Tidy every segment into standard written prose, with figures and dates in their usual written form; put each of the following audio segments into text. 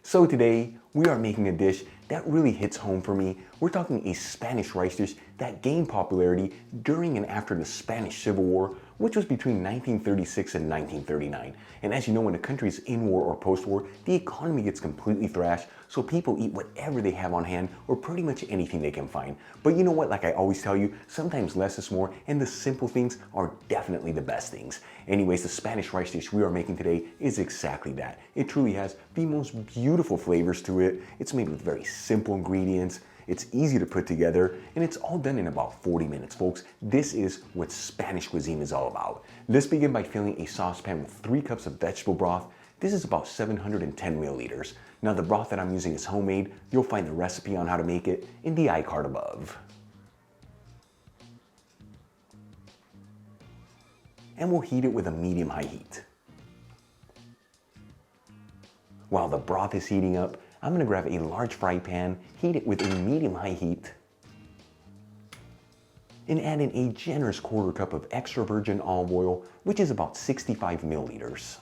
So today, we are making a dish that really hits home for me. We're talking a Spanish rice dish that gained popularity during and after the Spanish Civil War, which was between 1936 and 1939. And as you know, when a country is in war or post-war, the economy gets completely thrashed, so people eat whatever they have on hand or pretty much anything they can find. But you know what, like I always tell you, sometimes less is more, and the simple things are definitely the best things. Anyways, the Spanish rice dish we are making today is exactly that. It truly has the most beautiful flavors to it. It's made with very simple ingredients. It's easy to put together, and it's all done in about 40 minutes, folks. This is what Spanish cuisine is all about. Let's begin by filling a saucepan with 3 cups of vegetable broth. This is about 710 milliliters. Now, the broth that I'm using is homemade. You'll find the recipe on how to make it in the iCard above. And we'll heat it with a medium-high heat. While the broth is heating up, I'm going to grab a large fry pan, heat it with a medium-high heat, and add in a generous 1/4 cup of extra virgin olive oil, which is about 65 milliliters.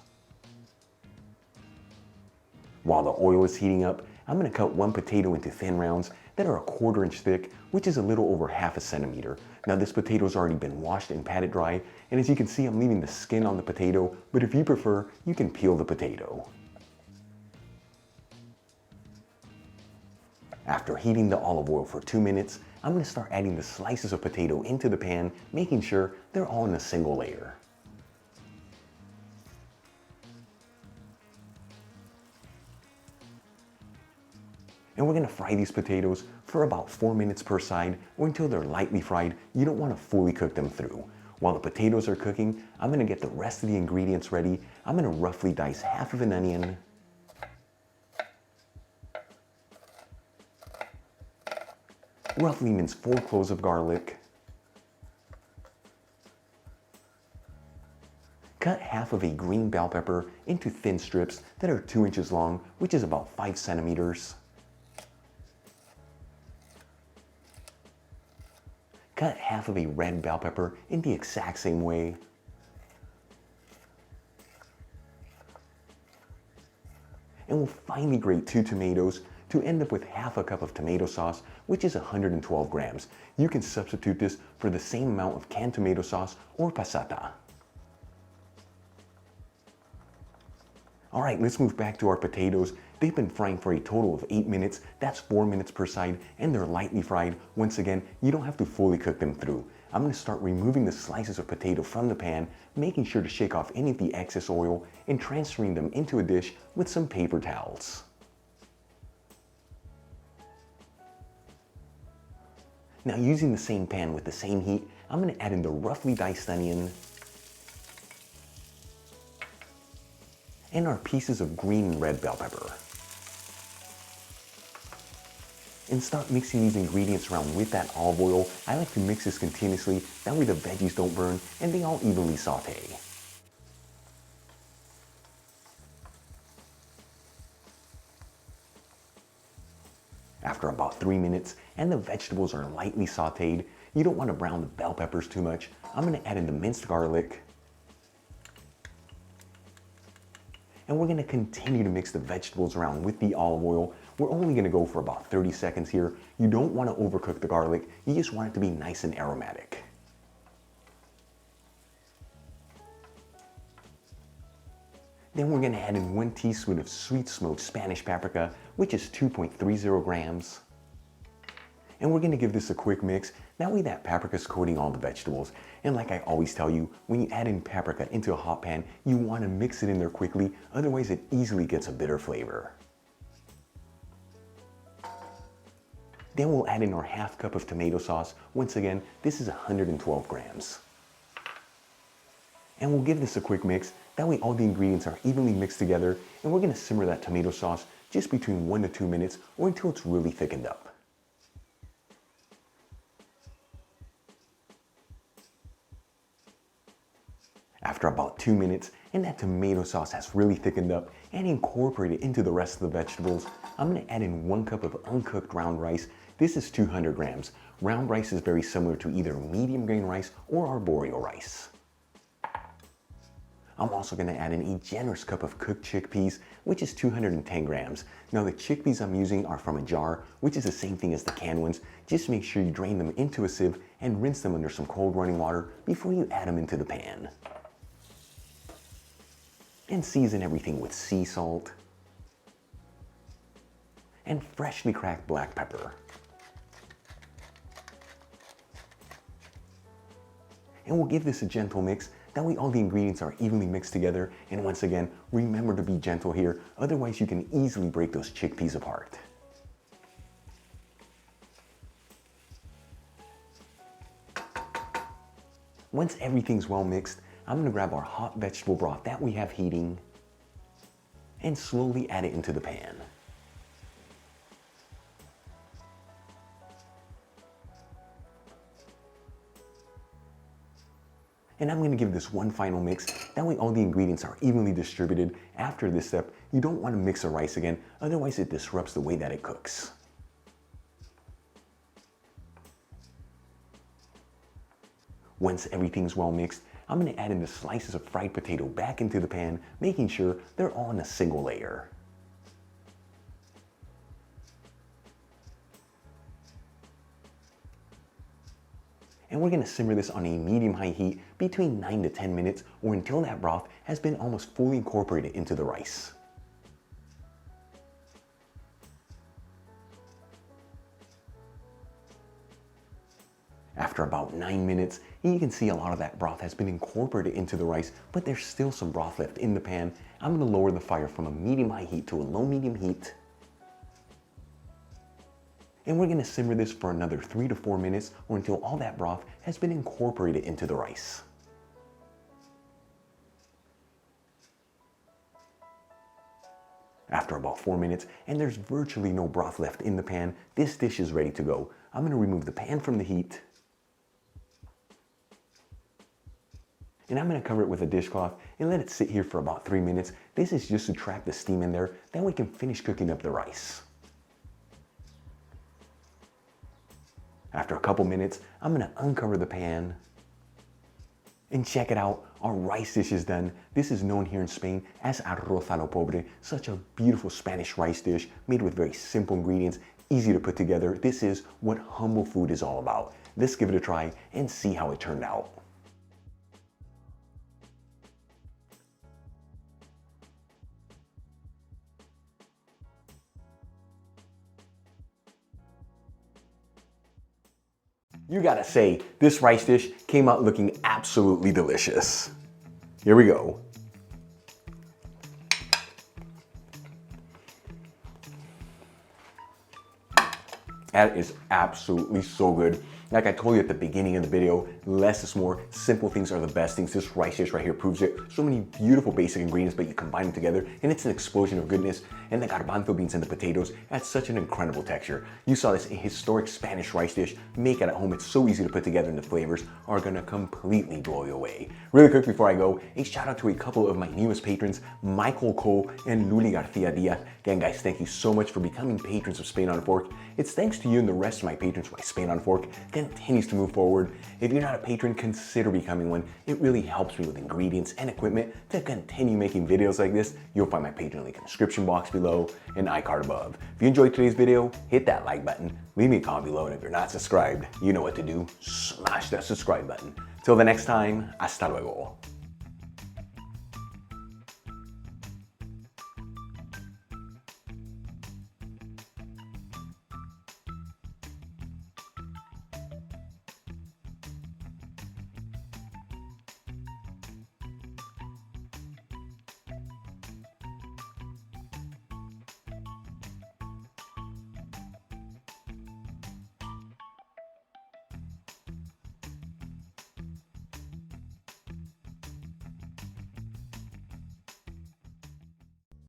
While the oil is heating up, I'm going to cut 1 potato into thin rounds that are 1/4 inch thick, which is a little over 1/2 centimeter. Now, this potato has already been washed and patted dry, and as you can see, I'm leaving the skin on the potato, but if you prefer, you can peel the potato. After heating the olive oil for 2 minutes, I'm going to start adding the slices of potato into the pan, making sure they're all in a single layer. And we're going to fry these potatoes for about 4 minutes per side or until they're lightly fried. You don't want to fully cook them through. While the potatoes are cooking, I'm going to get the rest of the ingredients ready. I'm going to roughly dice 1/2 of an onion, roughly mince 4 cloves of garlic, cut 1/2 of a green bell pepper into thin strips that are 2 inches long, which is about 5 centimeters. Cut 1/2 of a red bell pepper in the exact same way. And we'll finely grate 2 tomatoes to end up with 1/2 cup of tomato sauce, which is 112 grams. You can substitute this for the same amount of canned tomato sauce or passata. All right, let's move back to our potatoes. They've been frying for a total of 8 minutes. That's 4 minutes per side, and they're lightly fried. Once again, you don't have to fully cook them through. I'm going to start removing the slices of potato from the pan, making sure to shake off any of the excess oil, and transferring them into a dish with some paper towels. Now, using the same pan with the same heat, I'm going to add in the roughly diced onion and our pieces of green and red bell pepper. And start mixing these ingredients around with that olive oil. I like to mix this continuously, that way the veggies don't burn and they all evenly saute. After about 3 minutes and the vegetables are lightly sauteed, you don't want to brown the bell peppers too much. I'm going to add in the minced garlic. And we're going to continue to mix the vegetables around with the olive oil. We're only going to go for about 30 seconds here. You don't want to overcook the garlic. You just want it to be nice and aromatic. Then we're going to add in 1 teaspoon of sweet smoked Spanish paprika, which is 2.30 grams. And we're going to give this a quick mix. That way that paprika is coating all the vegetables. And like I always tell you, when you add in paprika into a hot pan, you want to mix it in there quickly, otherwise it easily gets a bitter flavor. Then we'll add in our 1/2 cup of tomato sauce. Once again, this is 112 grams. And we'll give this a quick mix. That way all the ingredients are evenly mixed together, and we're going to simmer that tomato sauce just between 1 to 2 minutes or until it's really thickened up. After about 2 minutes, and that tomato sauce has really thickened up and incorporated into the rest of the vegetables, I'm going to add in 1 cup of uncooked round rice. This is 200 grams. Round rice is very similar to either medium grain rice or arborio rice. I'm also going to add in a generous cup of cooked chickpeas, which is 210 grams. Now the chickpeas I'm using are from a jar, which is the same thing as the canned ones. Just make sure you drain them into a sieve and rinse them under some cold running water before you add them into the pan. And season everything with sea salt and freshly cracked black pepper. And we'll give this a gentle mix. That way all the ingredients are evenly mixed together. And once again, remember to be gentle here, otherwise you can easily break those chickpeas apart. Once everything's well mixed, I'm gonna grab our hot vegetable broth that we have heating and slowly add it into the pan. And I'm gonna give this one final mix. That way all the ingredients are evenly distributed. After this step, you don't wanna mix the rice again, otherwise it disrupts the way that it cooks. Once everything's well mixed, I'm gonna add in the slices of fried potato back into the pan, making sure they're all in a single layer. And we're gonna simmer this on a medium-high heat between 9 to 10 minutes or until that broth has been almost fully incorporated into the rice. After about 9 minutes, you can see a lot of that broth has been incorporated into the rice, but there's still some broth left in the pan. I'm gonna lower the fire from a medium-high heat to a low-medium heat. And we're gonna simmer this for another 3 to 4 minutes or until all that broth has been incorporated into the rice. After about 4 minutes, and there's virtually no broth left in the pan, this dish is ready to go. I'm gonna remove the pan from the heat. And I'm gonna cover it with a dishcloth and let it sit here for about 3 minutes. This is just to trap the steam in there, then we can finish cooking up the rice. After a couple minutes, I'm gonna uncover the pan. And check it out, our rice dish is done. This is known here in Spain as arroz a lo pobre, such a beautiful Spanish rice dish made with very simple ingredients, easy to put together. This is what humble food is all about. Let's give it a try and see how it turned out. You gotta say, this rice dish came out looking absolutely delicious. Here we go. That is absolutely so good. Like I told you at the beginning of the video, less is more. Simple things are the best things. This rice dish right here proves it. So many beautiful basic ingredients, but you combine them together and it's an explosion of goodness. And the garbanzo beans and the potatoes add such an incredible texture. You saw this historic Spanish rice dish. Make it at home. It's so easy to put together and the flavors are gonna completely blow you away. Really quick before I go, a shout out to a couple of my newest patrons, Michael Cole and Luli Garcia Diaz. Again, guys, thank you so much for becoming patrons of Spain on a Fork. It's thanks to you and the rest of my patrons why Spain on a Fork continues to move forward. If you're not a patron, consider becoming one. It really helps me with ingredients and equipment to continue making videos like this. You'll find my Patreon link in the description box below and iCard above. If you enjoyed today's video, hit that like button, leave me a comment below, and if you're not subscribed, you know what to do. Smash that subscribe button. Till the next time, hasta luego.